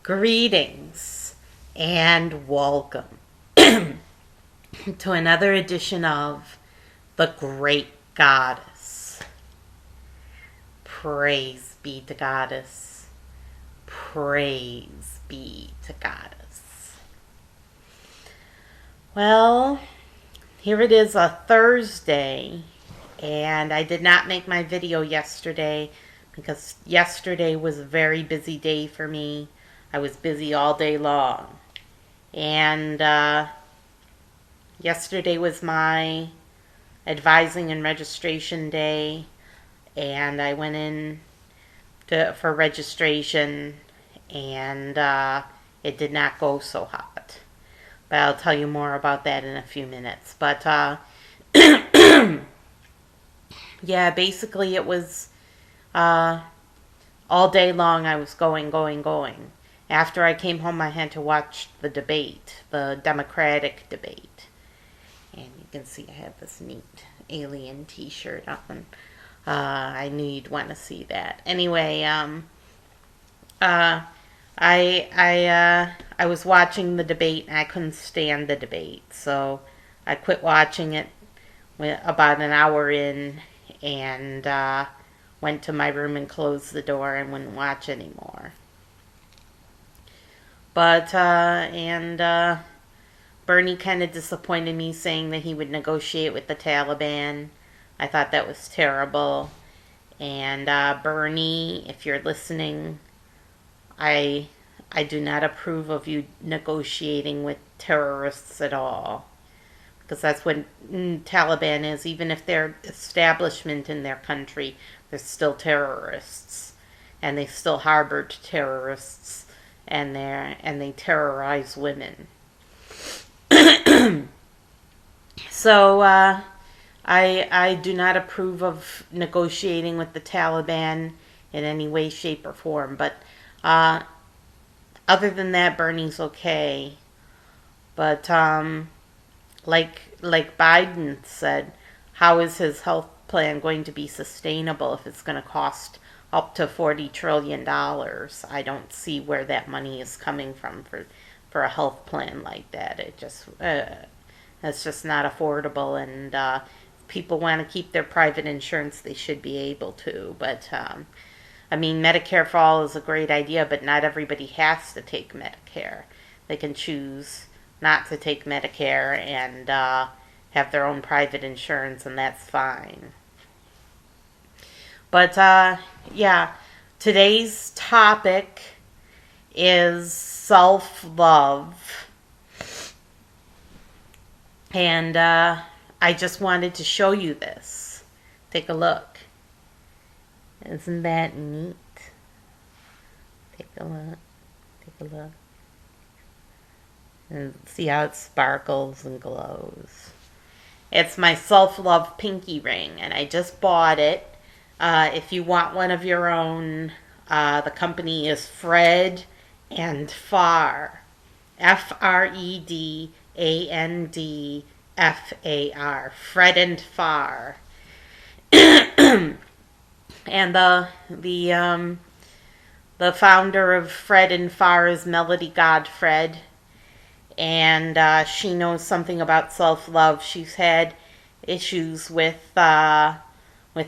Greetings and welcome to another edition of The Great Goddess. Praise be to Goddess. Praise be to Goddess. Well, here it is, a Thursday, and I did not make my video yesterday because yesterday was a very busy day for me. I was busy all day long. And yesterday was my advising and registration day. And I went in for registration. And it did not go so hot. But I'll tell you more about that in a few minutes. But yeah, basically it was all day long I was going. After I came home, I had to watch the debate, the Democratic debate. And you can see I have this neat alien t-shirt on. I knew you'd want to see that. Anyway, I was watching the debate and I couldn't stand the debate. So I quit watching it about an hour in and went to my room and closed the door and wouldn't watch anymore. But, Bernie kind of disappointed me saying that he would negotiate with the Taliban. I thought that was terrible. And, Bernie, if you're listening, I do not approve of you negotiating with terrorists at all. Because that's what Taliban is. Even if they're establishment in their country, they're still terrorists. And they still harbored terrorists. And they terrorize women. So I do not approve of negotiating with the Taliban in any way, shape, or form. But other than that, Bernie's okay. But like Biden said, how is his health plan going to be sustainable if it's going to cost up to $40 trillion. I don't see where that money is coming from for a health plan like that. It's just not affordable, and if people want to keep their private insurance, they should be able to. But I mean, Medicare for all is a great idea, but not everybody has to take Medicare. They can choose not to take Medicare and have their own private insurance, and that's fine. But, yeah, today's topic is self-love. And I just wanted to show you this. Take a look. Isn't that neat? Take a look. Take a look. And see how it sparkles and glows. It's my self-love pinky ring, and I just bought it. If you want one of your own, the company is Fred and Far. Fredandfar. Fred and Far. And the founder of Fred and Far is Melody Godfred. And she knows something about self-love. She's had issues with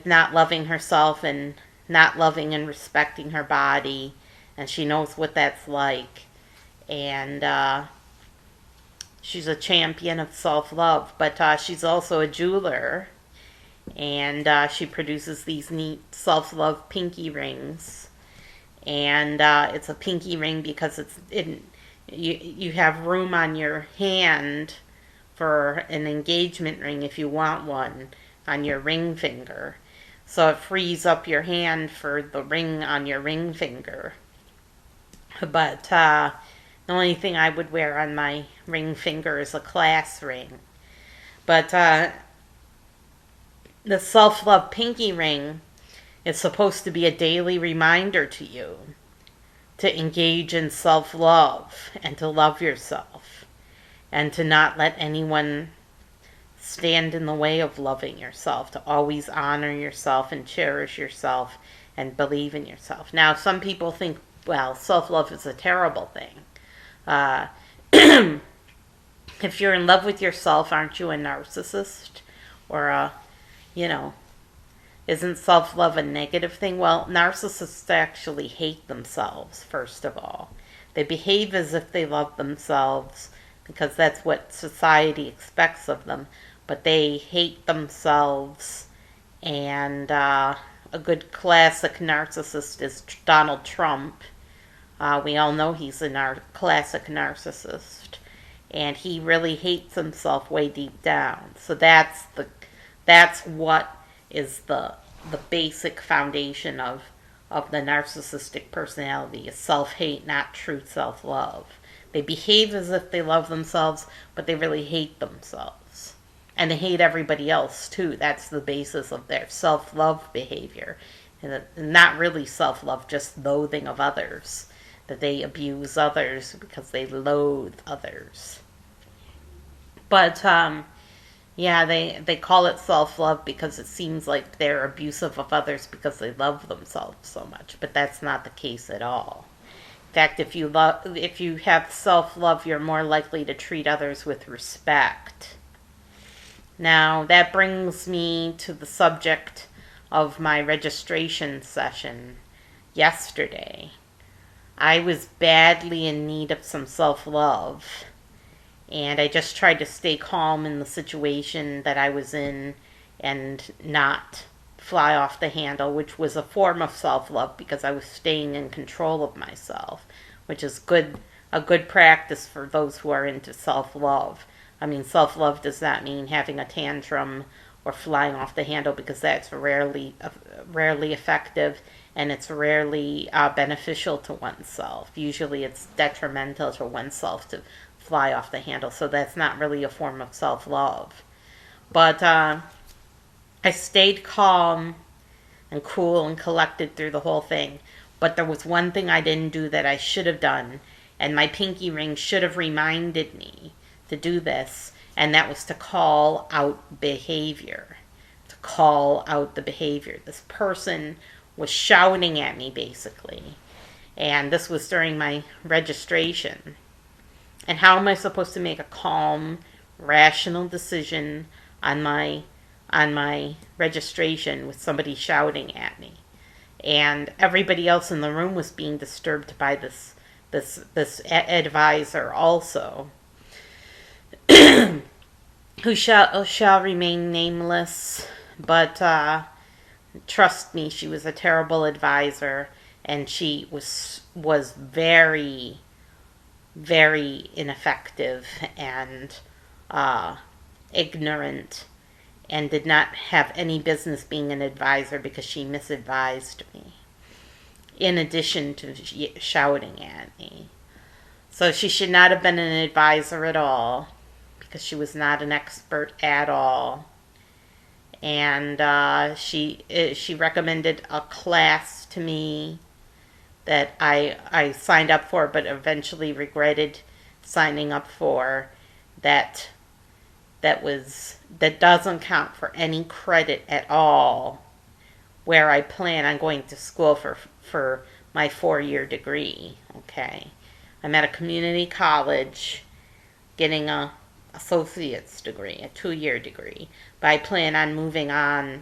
not loving herself and not loving and respecting her body. And she knows what that's like. And she's a champion of self-love. But she's also a jeweler. And she produces these neat self-love pinky rings. And it's a pinky ring because you have room on your hand for an engagement ring if you want one on your ring finger. So it frees up your hand for the ring on your ring finger. But the only thing I would wear on my ring finger is a class ring. But the self-love pinky ring is supposed to be a daily reminder to you to engage in self-love and to love yourself and to not let anyone stand in the way of loving yourself, to always honor yourself and cherish yourself and believe in yourself. Now, some people think well, self-love is a terrible thing. Uh, if you're in love with yourself, aren't you a narcissist? Or you know, isn't self-love a negative thing? Well, narcissists actually hate themselves, first of all. They behave as if they love themselves because that's what society expects of them, but they hate themselves. And a good classic narcissist is Donald Trump. We all know he's a classic narcissist, and he really hates himself way deep down. So that's what is the basic foundation of the narcissistic personality is self-hate, not true self-love. They behave as if they love themselves, but they really hate themselves. And they hate everybody else too. That's the basis of their self-love behavior. And not really self-love, just loathing of others. That they abuse others because they loathe others. But yeah, they call it self-love because it seems like they're abusive of others because they love themselves so much. But that's not the case at all. In fact, if you have self-love, you're more likely to treat others with respect. Now, that brings me to the subject of my registration session yesterday. I was badly in need of some self-love, and I just tried to stay calm in the situation that I was in and not fly off the handle, which was a form of self-love because I was staying in control of myself, which is a good practice for those who are into self-love. I mean, self-love does not mean having a tantrum or flying off the handle because that's rarely effective, and it's rarely beneficial to oneself. Usually it's detrimental to oneself to fly off the handle, so that's not really a form of self-love. But I stayed calm and cool and collected through the whole thing. But there was one thing I didn't do that I should have done, and my pinky ring should have reminded me to do this, and that was to call out behavior. To call out the behavior. This person was shouting at me, basically. And this was during my registration. And how am I supposed to make a calm, rational decision on my registration with somebody shouting at me? And everybody else in the room was being disturbed by this advisor also, who shall remain nameless. But trust me, she was a terrible advisor, and she was very, very ineffective and ignorant, and did not have any business being an advisor because she misadvised me, in addition to shouting at me. So she should not have been an advisor at all, because she was not an expert at all. And she recommended a class to me that I signed up for, but eventually regretted signing up for, that doesn't count for any credit at all, where I plan on going to school for my 4-year degree. Okay, I'm at a community college getting a associate's degree, a 2-year degree, but I plan on moving on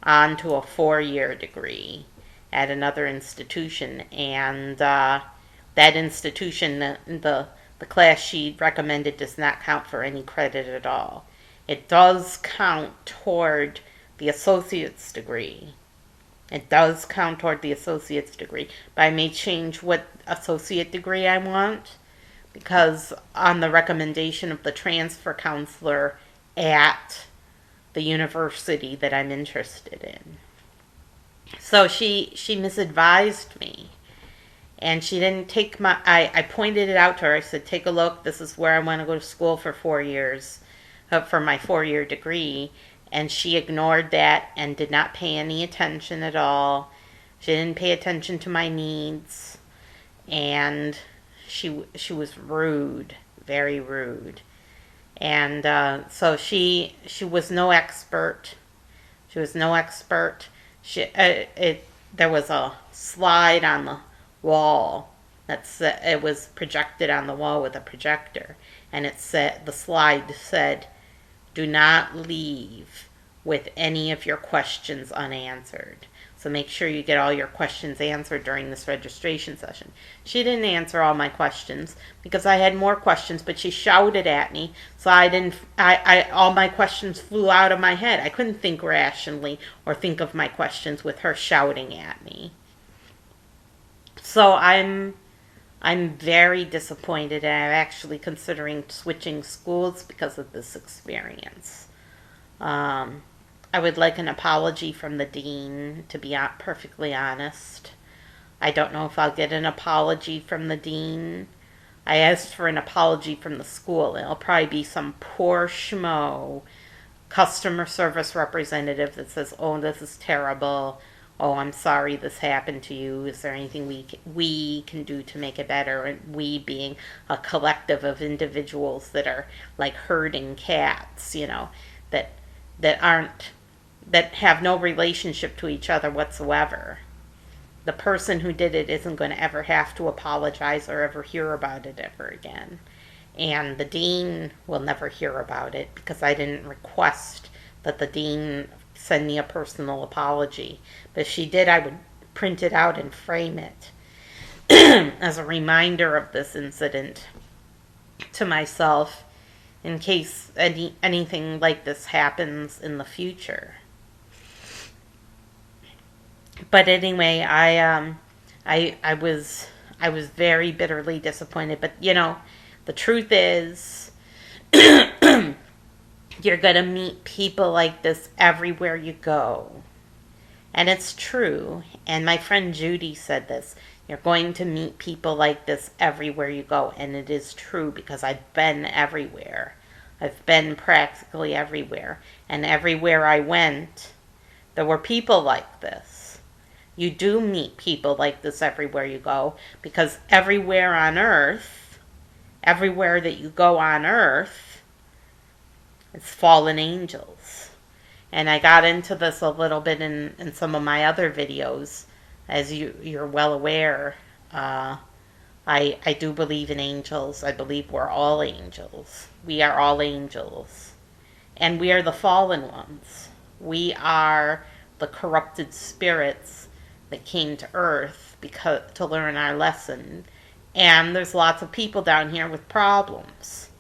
to a 4-year degree at another institution. And that institution, the class she recommended, does not count for any credit at all. It does count toward the associate's degree. It does count toward the associate's degree, but I may change what associate degree I want, because on the recommendation of the transfer counselor at the university that I'm interested in. So she misadvised me. And she didn't take I pointed it out to her. I said, take a look. This is where I want to go to school for 4 years, for my 4-year degree. And she ignored that and did not pay any attention at all. She didn't pay attention to my needs. And she was rude, very rude. And so she was no expert. She was no expert. There was a slide on the wall. It was projected on the wall with a projector, and it said, the slide said, "Do not leave with any of your questions unanswered." So make sure you get all your questions answered during this registration session. She didn't answer all my questions because I had more questions, but she shouted at me, so all my questions flew out of my head. I couldn't think rationally or think of my questions with her shouting at me. So I'm very disappointed, and I'm actually considering switching schools because of this experience. I would like an apology from the dean, to be perfectly honest. I don't know if I'll get an apology from the dean. I asked for an apology from the school. It'll probably be some poor schmo customer service representative that says, "Oh, this is terrible. Oh, I'm sorry this happened to you. Is there anything we can do to make it better?" And we being a collective of individuals that are like herding cats, that have no relationship to each other whatsoever. The person who did it isn't going to ever have to apologize or ever hear about it ever again. And the dean will never hear about it because I didn't request that the dean send me a personal apology. But if she did, I would print it out and frame it as a reminder of this incident to myself in case anything like this happens in the future. But anyway, I was very bitterly disappointed. But the truth is, you're gonna meet people like this everywhere you go, and it's true. And my friend Judy said this: you're going to meet people like this everywhere you go, and it is true because I've been everywhere. I've been practically everywhere, and everywhere I went, there were people like this. You do meet people like this everywhere you go, because everywhere on earth, everywhere that you go on earth, it's fallen angels. And I got into this a little bit in some of my other videos. As you're well aware, I do believe in angels. I believe we're all angels. We are all angels. And we are the fallen ones. We are the corrupted spirits that came to earth to learn our lesson. And there's lots of people down here with problems.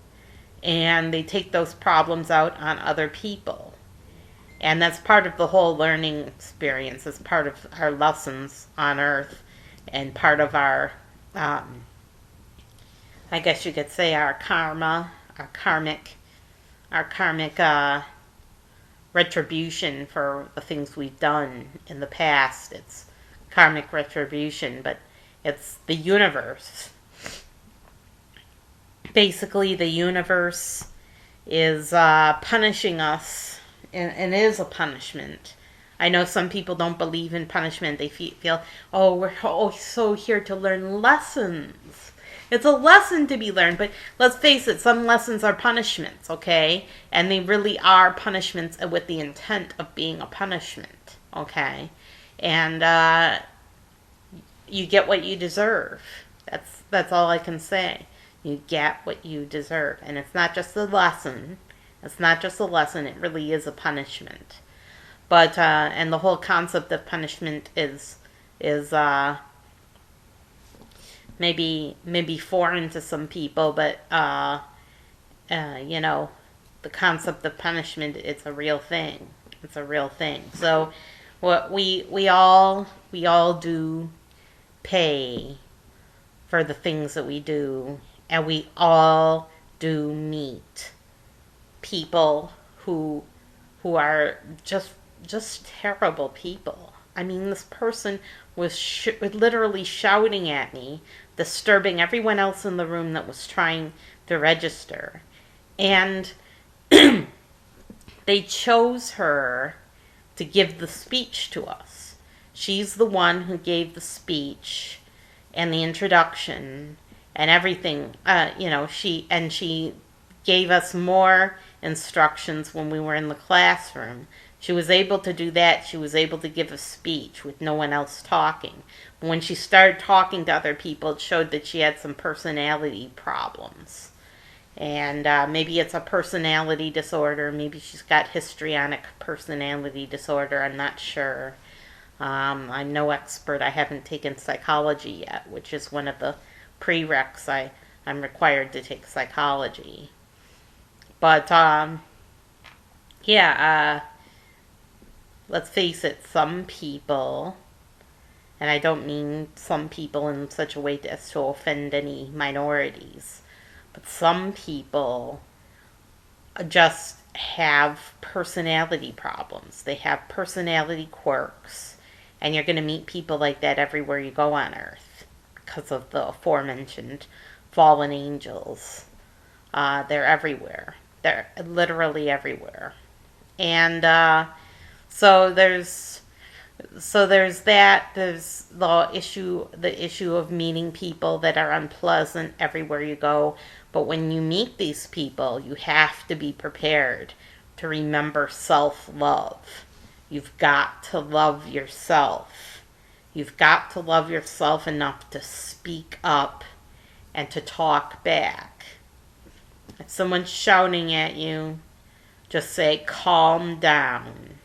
And they take those problems out on other people. And that's part of the whole learning experience. It's part of our lessons on earth, and part of our, I guess you could say, our karma, our karmic retribution for the things we've done in the past. It's karmic retribution, but it's the universe. Basically, the universe is punishing us, and is a punishment. I know some people don't believe in punishment. They feel, oh, we're so here to learn lessons. It's a lesson to be learned, but let's face it, some lessons are punishments, okay? And they really are punishments with the intent of being a punishment, okay? And you get what you deserve. That's all I can say. You get what you deserve. And it's not just a lesson. It's not just a lesson. It really is a punishment. But, and the whole concept of punishment is maybe foreign to some people, but, the concept of punishment, it's a real thing. It's a real thing. So, what we all do pay for the things that we do, and we all do meet people who are just terrible people. I mean, this person was literally shouting at me, disturbing everyone else in the room that was trying to register. And they chose her to give the speech to us. She's the one who gave the speech and the introduction and everything. She gave us more instructions when we were in the classroom She was able to do that. She was able to give a speech with no one else talking. When she started talking to other people, it showed that she had some personality problems. And maybe it's a personality disorder. Maybe she's got histrionic personality disorder. I'm not sure. I'm no expert. I haven't taken psychology yet, which is one of the prereqs. I'm required to take psychology. But, yeah, let's face it, some people, and I don't mean some people in such a way as to offend any minorities, but some people just have personality problems. They have personality quirks, and you're going to meet people like that everywhere you go on Earth because of the aforementioned fallen angels. They're everywhere. They're literally everywhere. And so there's that. There's the issue of meeting people that are unpleasant everywhere you go. But when you meet these people, you have to be prepared to remember self-love. You've got to love yourself. You've got to love yourself enough to speak up and to talk back. If someone's shouting at you, just say, calm down.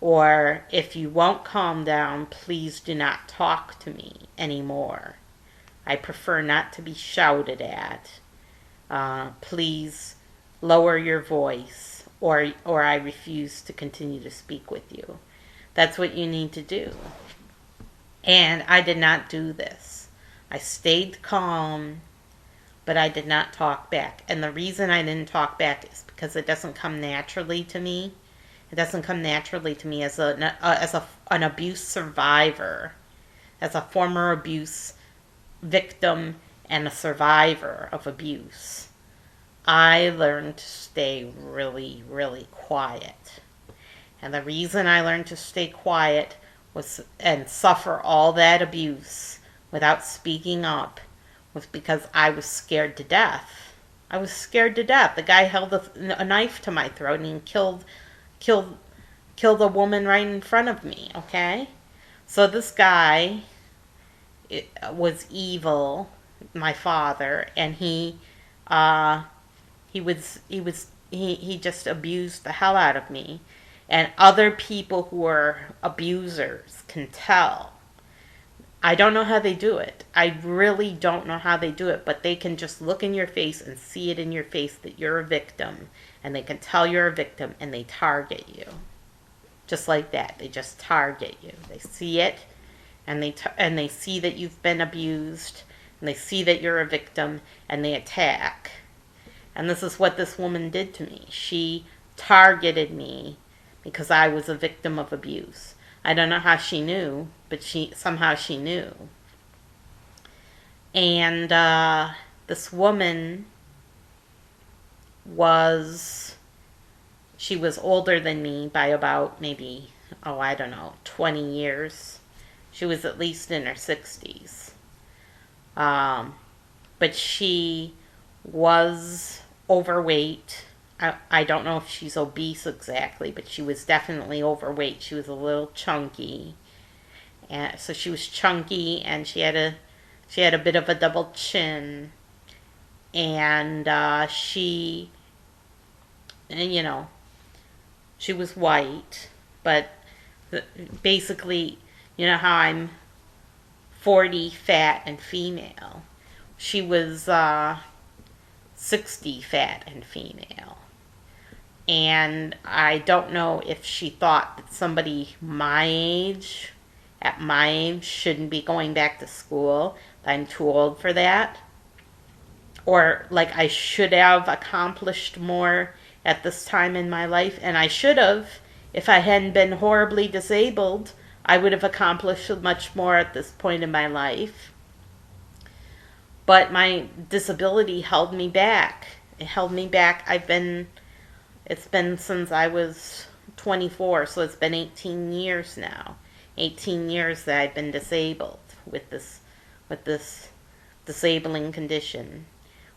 Or if you won't calm down, please do not talk to me anymore. I prefer not to be shouted at. Please lower your voice, or I refuse to continue to speak with you. That's what you need to do. And I did not do this. I stayed calm, but I did not talk back. And the reason I didn't talk back is because it doesn't come naturally to me. It doesn't come naturally to me as an abuse survivor, as a former abuse victim and a survivor of abuse. I learned to stay really, really quiet. And the reason I learned to stay quiet and suffer all that abuse without speaking up was because I was scared to death. I was scared to death. The guy held a knife to my throat and he killed a woman right in front of me, okay? So this guy was evil, my father, and he just abused the hell out of me. And other people who are abusers can tell. I don't know how they do it. I really don't know how they do it, but they can just look in your face and see it in your face that you're a victim, and they can tell you're a victim, and they target you. Just like that. They just target you. They see it, and they see that you've been abused, and they see that you're a victim, and they attack. And this is what this woman did to me. She targeted me because I was a victim of abuse. I don't know how she knew, but somehow she knew. And this woman she was older than me by about maybe, 20 years. She was at least in her 60s. But she was overweight. I don't know if she's obese exactly, but she was definitely overweight. She was a little chunky. And so she was chunky, and she had a bit of a double chin. And she was white, but basically, you know how I'm 40, fat, and female. She was 60, fat, and female. And I don't know if she thought that somebody at my age, shouldn't be going back to school, that I'm too old for that. Or like I should have accomplished more at this time in my life. And I should have. If I hadn't been horribly disabled, I would have accomplished much more at this point in my life. But my disability held me back. It held me back. It's been since I was 24, so it's been 18 years now. 18 years that I've been disabled with this disabling condition,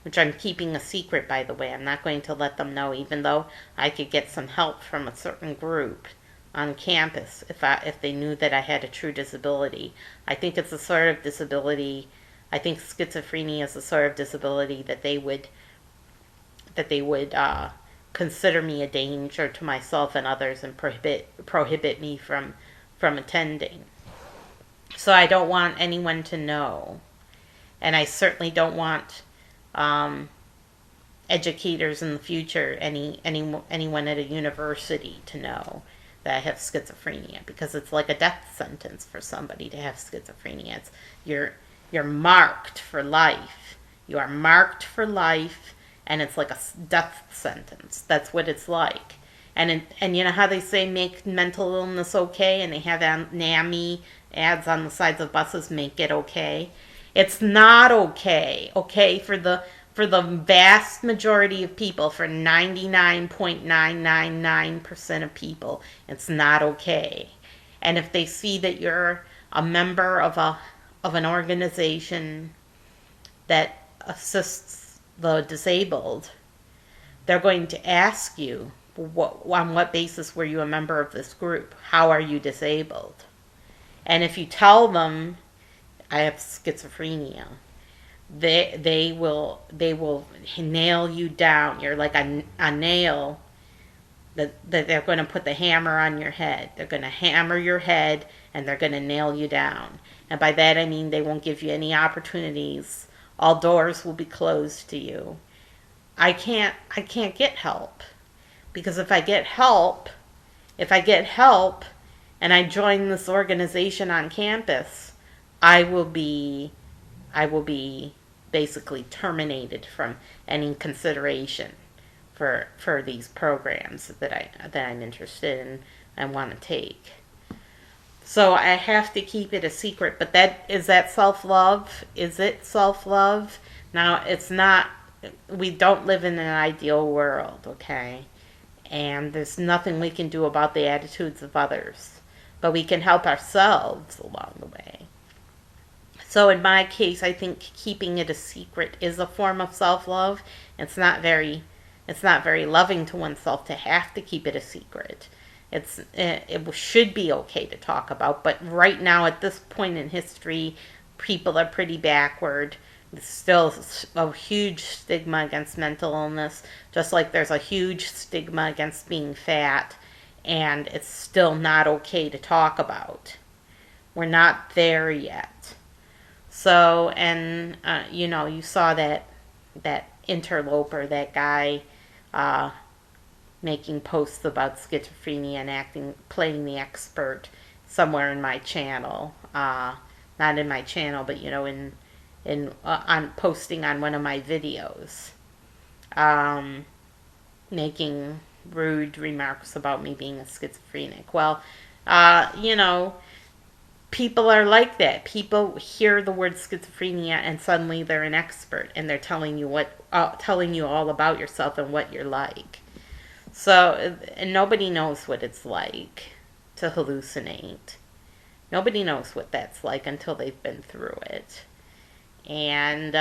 which I'm keeping a secret, by the way. I'm not going to let them know, even though I could get some help from a certain group on campus if they knew that I had a true disability. I think it's a sort of disability. I think schizophrenia is a sort of disability that they would consider me a danger to myself and others and prohibit me from attending. So I don't want anyone to know, and I certainly don't want educators in the future, anyone at a university to know that I have schizophrenia, because it's like a death sentence for somebody to have schizophrenia. It's you're marked for life. You are marked for life, and it's like a death sentence. That's what it's like. And you know how they say make mental illness okay, and they have NAMI ads on the sides of buses, make it okay. It's not okay. Okay, for the vast majority of people, for 99.999% of people, it's not okay. And if they see that you're a member of an organization that assists the disabled, they're going to ask you, on what basis were you a member of this group? How are you disabled? And if you tell them I have schizophrenia, they will nail you down. You're like a nail that they're going to put the hammer on your head. They're going to hammer your head, and they're going to nail you down. And by that I mean they won't give you any opportunities. All doors will be closed to you. I can't get help, because if I get help and I join this organization on campus, I will be basically terminated from any consideration for these programs that I'm interested in and want to take. So I have to keep it a secret. But is that self-love? Is it self-love? Now, it's not. We don't live in an ideal world, okay? And there's nothing we can do about the attitudes of others. But we can help ourselves along the way. So in my case, I think keeping it a secret is a form of self-love. It's not very loving to oneself to have to keep it a secret. It should be okay to talk about, but right now at this point in history, people are pretty backward. There's still a huge stigma against mental illness, just like there's a huge stigma against being fat, and it's still not okay to talk about. We're not there yet. So, and you saw that interloper, that guy making posts about schizophrenia and playing the expert somewhere in my channel. Not in my channel, but on posting on one of my videos, making rude remarks about me being a schizophrenic. Well, people are like that. People hear the word schizophrenia and suddenly they're an expert, and they're telling you all about yourself and what you're like. So, and nobody knows what it's like to hallucinate. Nobody knows what that's like until they've been through it. And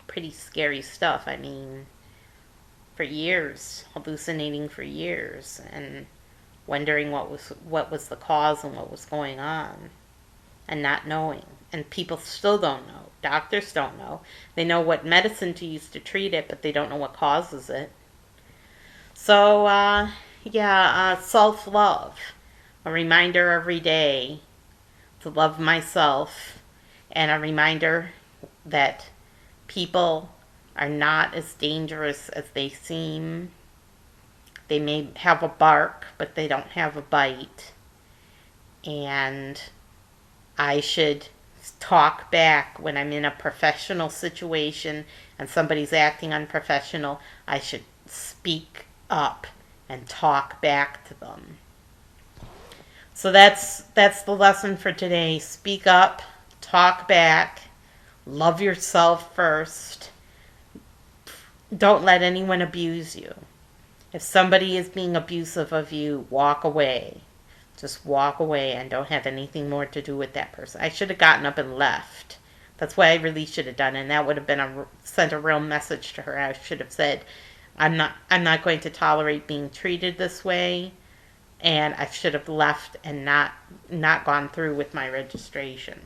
pretty scary stuff. I mean, for years, hallucinating for years, and wondering what was the cause and what was going on, and not knowing. And people still don't know. Doctors don't know. They know what medicine to use to treat it, but they don't know what causes it. So, self-love. A reminder every day to love myself, and a reminder that people are not as dangerous as they seem. They may have a bark, but they don't have a bite. And I should talk back when I'm in a professional situation and somebody's acting unprofessional. I should speak up and talk back to them. So that's the lesson for today. Speak up, talk back, love yourself first. Don't let anyone abuse you. If somebody is being abusive of you, walk away. Just walk away and don't have anything more to do with that person. I should have gotten up and left, That's what I really should have done, and that would have been sent a real message to her. I should have said, I'm not going to tolerate being treated this way, and I should have left and not gone through with my registration.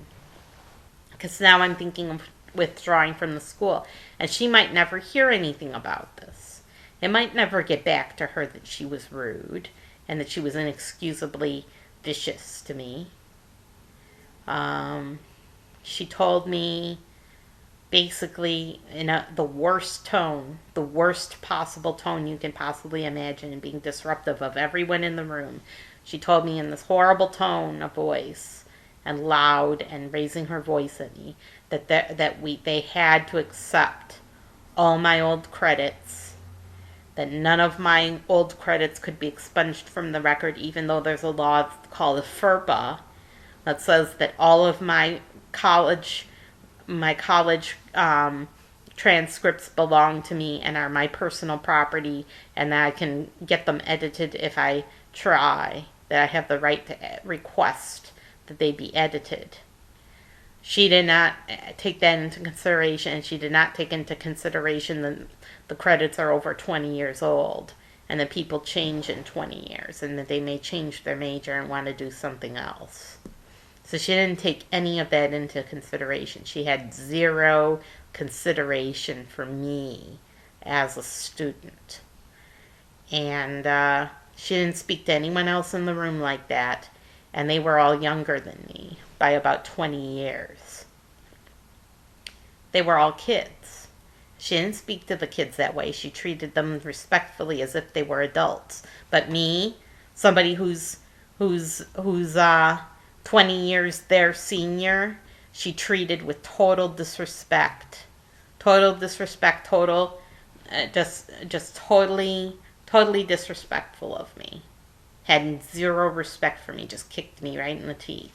Because now I'm thinking of withdrawing from the school, and she might never hear anything about this. It might never get back to her that she was rude and that she was inexcusably vicious to me. She told me basically in the worst tone, the worst possible tone you can possibly imagine, and being disruptive of everyone in the room. She told me in this horrible tone of voice and loud and raising her voice at me that they had to accept all my old credits, that none of my old credits could be expunged from the record, even though there's a law called FERPA that says that all of my college transcripts belong to me and are my personal property, and that I can get them edited if I try, that I have the right to request that they be edited. She did not take that into consideration, and she did not take into consideration that the credits are over 20 years old, and that people change in 20 years, and that they may change their major and want to do something else. So she didn't take any of that into consideration. She had zero consideration for me as a student. And she didn't speak to anyone else in the room like that. And they were all younger than me by about 20 years. They were all kids. She didn't speak to the kids that way. She treated them respectfully as if they were adults. But me, somebody who's 20 years their senior, she treated with total disrespect. Just totally disrespectful of me. Had zero respect for me, just kicked me right in the teeth.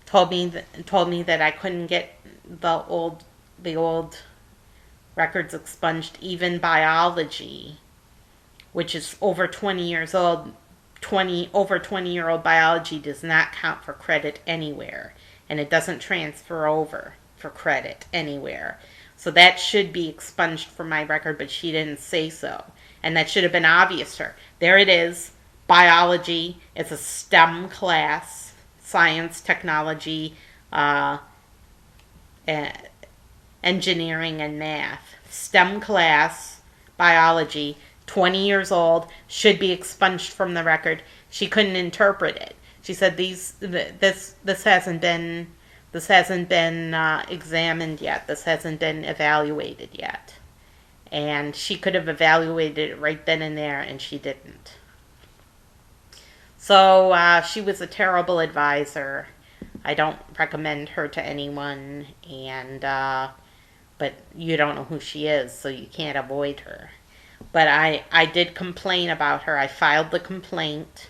Told me that I couldn't get the old records expunged, even biology, which is over 20 years old. Over 20-year-old biology does not count for credit anywhere, and it doesn't transfer over for credit anywhere. So that should be expunged from my record, but she didn't say so. And that should have been obvious to her. There it is. Biology is a STEM class. Science, technology, engineering, and math. STEM class, biology, 20 years old, should be expunged from the record. She couldn't interpret it. She said this hasn't been examined yet. This hasn't been evaluated yet. And she could have evaluated it right then and there, and she didn't. So she was a terrible advisor. I don't recommend her to anyone, but you don't know who she is, so you can't avoid her. But I did complain about her. I filed the complaint.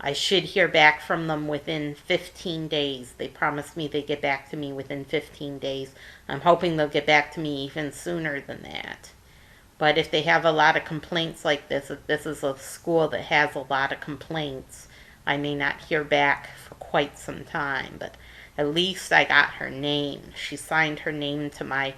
I should hear back from them within 15 days. They promised me they'd get back to me within 15 days. I'm hoping they'll get back to me even sooner than that. But if they have a lot of complaints like this, if this is a school that has a lot of complaints, I may not hear back for quite some time. But at least I got her name. She signed her name to my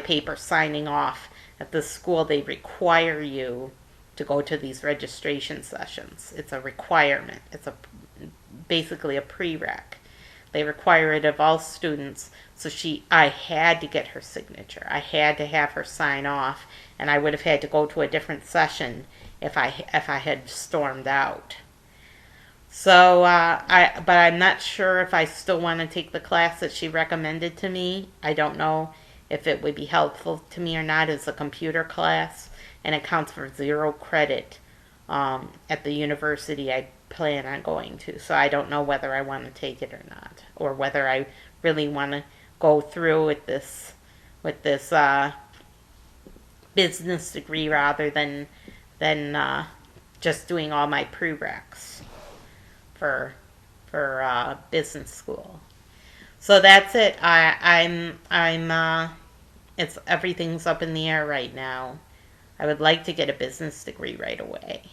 paper signing off. At this school, they require you to go to these registration sessions. It's a requirement. It's basically a prereq. They require it of all students. So I had to get her signature. I had to have her sign off, and I would have had to go to a different session if I had stormed out. So but I'm not sure if I still want to take the class that she recommended to me. I don't know if it would be helpful to me or not. It's a computer class, and it counts for 0 credit at the university I plan on going to. So I don't know whether I want to take it or not, or whether I really want to go through with this business degree rather than just doing all my prereqs for business school. So that's it. Everything's up in the air right now. I would like to get a business degree right away.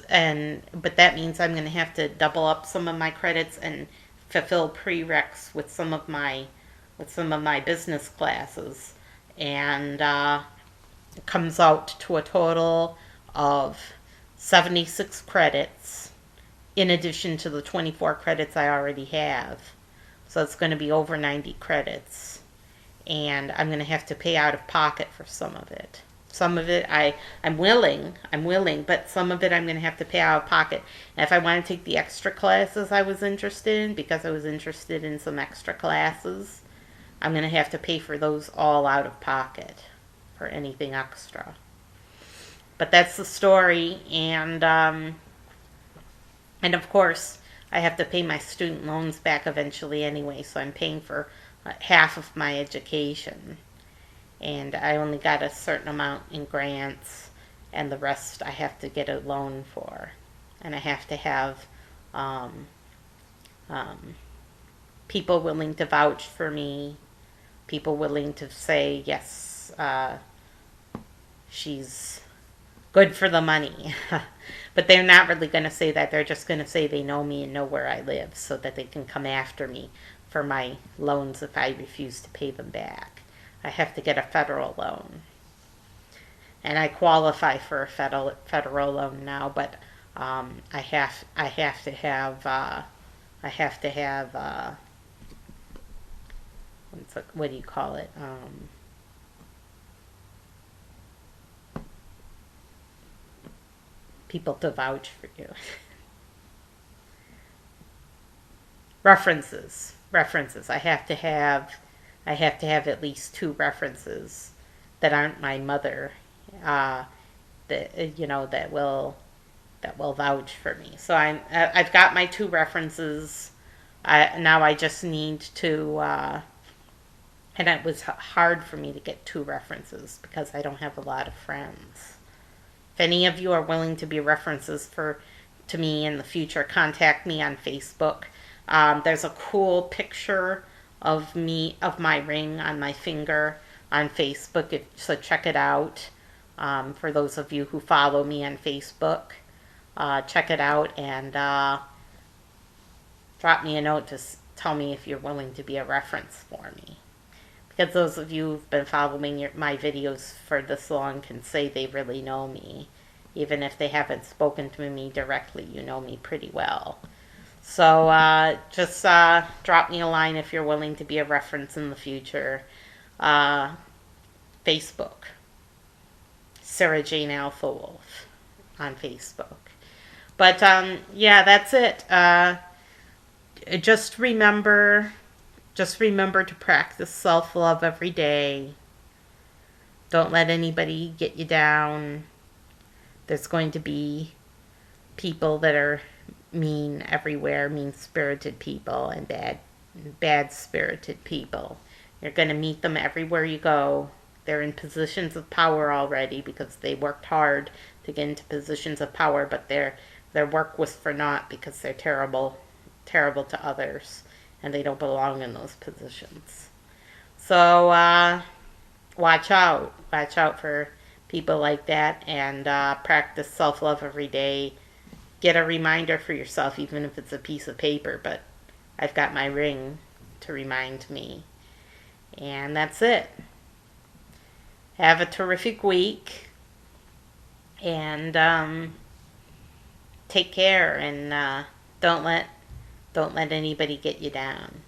But that means I'm going to have to double up some of my credits and fulfill prereqs with some of my business classes, and it comes out to a total of 76 credits in addition to the 24 credits I already have. So it's going to be over 90 credits. And I'm going to have to pay out of pocket for some of it. Some of it I'm willing, but some of it I'm going to have to pay out of pocket. And if I want to take the extra classes I was interested in, because I was interested in some extra classes, I'm going to have to pay for those all out of pocket for anything extra. But that's the story, and of course I have to pay my student loans back eventually anyway, so I'm paying for half of my education. And I only got a certain amount in grants, and the rest I have to get a loan for. And I have to have people willing to vouch for me, people willing to say, yes, she's good for the money. But they're not really going to say that. They're just going to say they know me and know where I live so that they can come after me for my loans if I refuse to pay them back. I have to get a federal loan. And I qualify for a federal loan now, but I have to have what do you call it? People to vouch for you. References. I have to have at least 2 references that aren't my mother, that will vouch for me. So I've got my 2 references. Now I just need to, and it was hard for me to get 2 references because I don't have a lot of friends. If any of you are willing to be references to me in the future, contact me on Facebook. There's a cool picture of my ring on my finger on Facebook, so check it out. For those of you who follow me on Facebook, check it out and drop me a note to tell me if you're willing to be a reference for me. Because those of you who've been following my videos for this long can say they really know me. Even if they haven't spoken to me directly, you know me pretty well. So just drop me a line if you're willing to be a reference in the future. Facebook. Sarah Jane Alpha Wolf on Facebook. But yeah, that's it. Just remember to practice self-love every day. Don't let anybody get you down. There's going to be people that are mean everywhere, mean-spirited people and bad-spirited people. You're going to meet them everywhere you go. They're in positions of power already because they worked hard to get into positions of power, but their work was for naught because they're terrible to others, and they don't belong in those positions. So watch out for people like that, and practice self-love every day. Get a reminder for yourself, even if it's a piece of paper, but I've got my ring to remind me. And that's it. Have a terrific week, and take care, and don't let anybody get you down.